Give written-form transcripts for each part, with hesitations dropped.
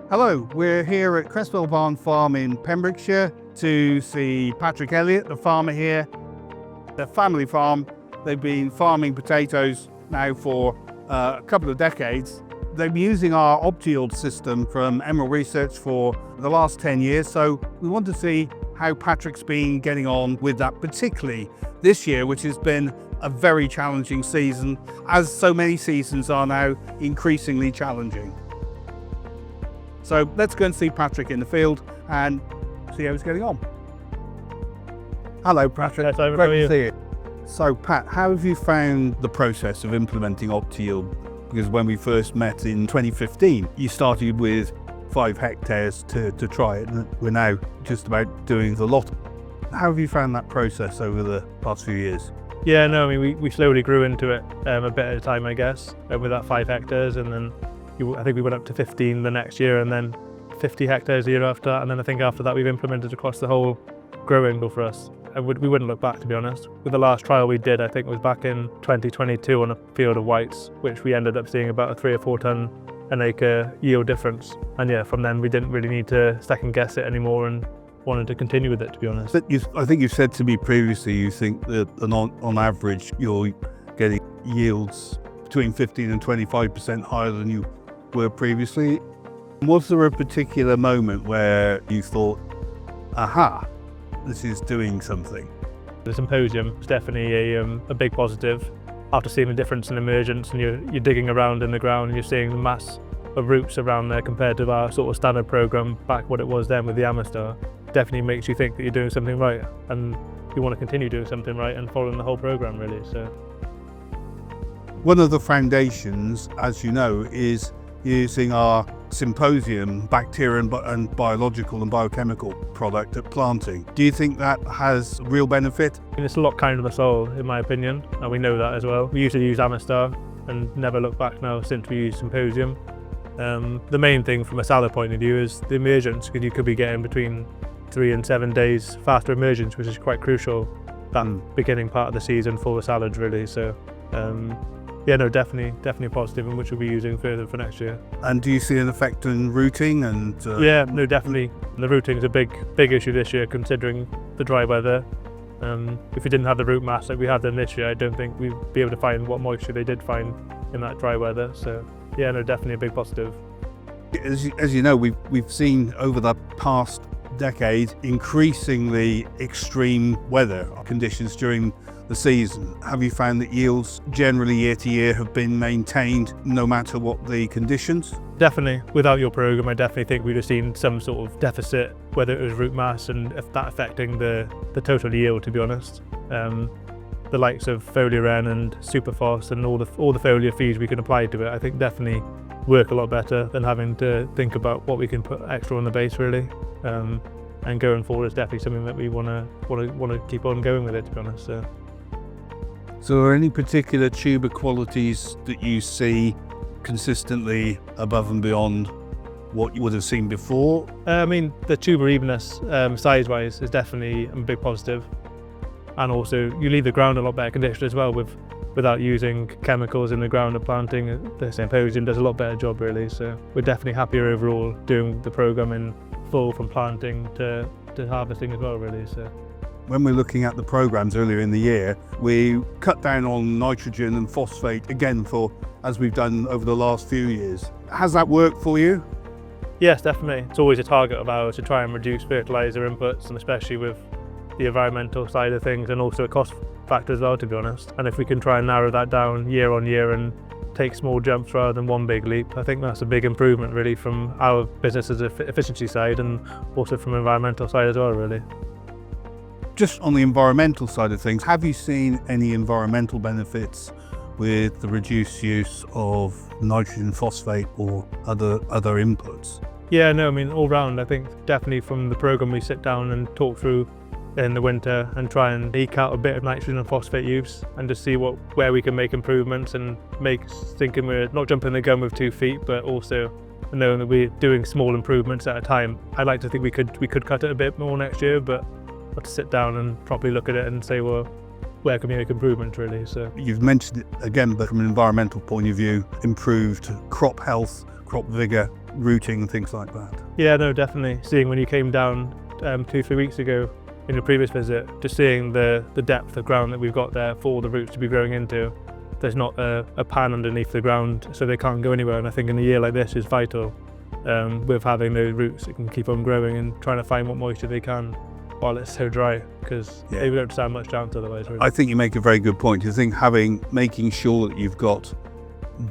Hello, we're here at Cresswell Barn Farm in Pembrokeshire to see Patrick Elliott, the farmer here. They're a family farm. They've been farming potatoes now for a couple of decades. They've been using our OptiYield system from Emerald Research for the last 10 years. So we want to see how Patrick's been getting on with that, particularly this year, which has been a very challenging season, as so many seasons are now increasingly challenging. So let's go and see Patrick in the field and see how he's getting on. Hello, Patrick. Yes, Great to see you. So, Pat, how have you found the process of implementing OptiYield? Because when we first met in 2015, you started with 5 hectares to try it, and we're now just about doing the lot. How have you found that process over the past few years? Yeah, no, I mean, we slowly grew into it a bit at a time, I guess, with that 5 hectares, and then I think we went up to 15 the next year, and then 50 hectares the year after that, and then I think after that we've implemented across the whole growing for us. We wouldn't look back, to be honest. With the last trial we did, I think it was back in 2022 on a field of whites, which we ended up seeing about a 3 or 4 tonne an acre yield difference. And yeah, from then we didn't really need to second guess it anymore and wanted to continue with it, to be honest. But I think you've said to me previously, you think that on average you're getting yields between 15 and 25% higher than you were previously. Was there a particular moment where you thought, aha, this is doing something? The symposium was definitely a big positive. After seeing the difference in emergence, and you're digging around in the ground and you're seeing the mass of roots around there compared to our sort of standard program back what it was then with the Amistar, definitely makes you think that you're doing something right, and you want to continue doing something right and following the whole program, really. So one of the foundations, as you know, is using our symposium bacterial and biological and biochemical product at planting. Do you think that has real benefit? I mean, it's a lot kinder on the soil, in my opinion, and we know that as well. We used to use Amistar and never look back now since we used symposium. The main thing from a salad point of view is the emergence, because you could be getting between 3 and 7 days faster emergence, which is quite crucial that beginning part of the season for the salads, really. So yeah, no, definitely positive, and which we'll be using further for next year. And do you see an effect in rooting? And yeah, no, definitely. The rooting is a big issue this year, considering the dry weather. If we didn't have the root mass like we had them this year, I don't think we'd be able to find what moisture they did find in that dry weather. So yeah, no, definitely a big positive. As you know, we've seen over the past decade increasingly extreme weather conditions during the season. Have you found that yields generally year to year have been maintained no matter what the conditions? Definitely. Without your program, I definitely think we'd have seen some sort of deficit, whether it was root mass and if that affecting the total yield, to be honest. The likes of Foliaren and Superphos and all the foliar feeds we can apply to it, I think definitely work a lot better than having to think about what we can put extra on the base, really. And going forward, it's definitely something that we want to keep on going with it, to be honest. So are any particular tuber qualities that you see consistently above and beyond what you would have seen before? I mean, the tuber evenness, size-wise, is definitely a big positive. And also, you leave the ground a lot better conditioned as well without using chemicals in the ground and planting. The symposium does a lot better job, really. So we're definitely happier overall doing the program in full, from planting to harvesting as well, really. So when we're looking at the programs earlier in the year, we cut down on nitrogen and phosphate again, as we've done over the last few years. Has that worked for you? Yes, definitely. It's always a target of ours to try and reduce fertiliser inputs, and especially with the environmental side of things, and also a cost factor as well, to be honest. And if we can try and narrow that down year on year and take small jumps rather than one big leap, I think that's a big improvement, really, from our business's efficiency side and also from environmental side as well, really. Just on the environmental side of things, have you seen any environmental benefits with the reduced use of nitrogen, phosphate or other inputs? Yeah, no, I mean, all round, I think definitely from the program we sit down and talk through in the winter and try and eke out a bit of nitrogen and phosphate use and just see where we can make improvements and thinking we're not jumping the gun with 2 feet, but also knowing that we're doing small improvements at a time. I'd like to think we could cut it a bit more next year, but we'll have to sit down and properly look at it and say, well, where can we make improvements, really? So you've mentioned it again, but from an environmental point of view, improved crop health, crop vigour. rooting and things like that. Yeah, no, definitely. Seeing when you came down 2-3 weeks ago in your previous visit, just seeing the depth of ground that we've got there for the roots to be growing into. There's not a pan underneath the ground, so they can't go anywhere. And I think in a year like this is vital with having those roots that can keep on growing and trying to find what moisture they can while it's so dry, because they don't stand much chance otherwise. Really. I think you make a very good point. I think making sure that you've got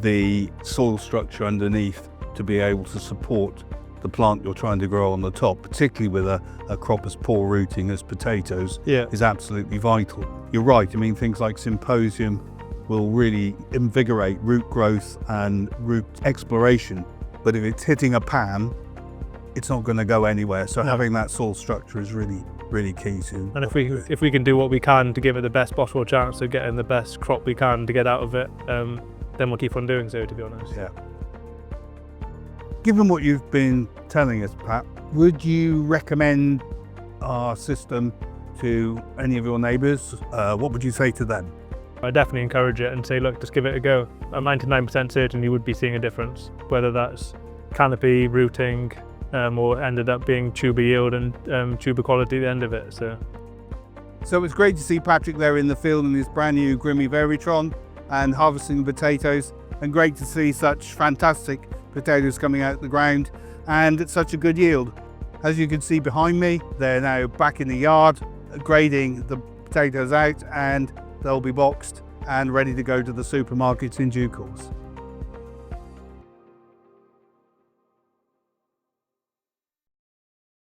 the soil structure underneath to be able to support the plant you're trying to grow on the top, particularly with a crop as poor rooting as potatoes, is absolutely vital. You're right. I mean, things like Symposium will really invigorate root growth and root exploration, but if it's hitting a pan, it's not going to go anywhere. So having that soil structure is really key to. And if we can do what we can to give it the best possible chance of getting the best crop we can to get out of it, then we'll keep on doing so, to be honest. Yeah. Given what you've been telling us, Pat, would you recommend our system to any of your neighbours? What would you say to them? I definitely encourage it and say, look, just give it a go. I'm 99% certain you would be seeing a difference, whether that's canopy, rooting, or ended up being tuber yield and tuber quality at the end of it. So it was great to see Patrick there in the field in his brand new Grimmy Veritron and harvesting potatoes, and great to see such fantastic potatoes coming out the ground and at such a good yield. As you can see behind me, they're now back in the yard grading the potatoes out, and they'll be boxed and ready to go to the supermarkets in due course.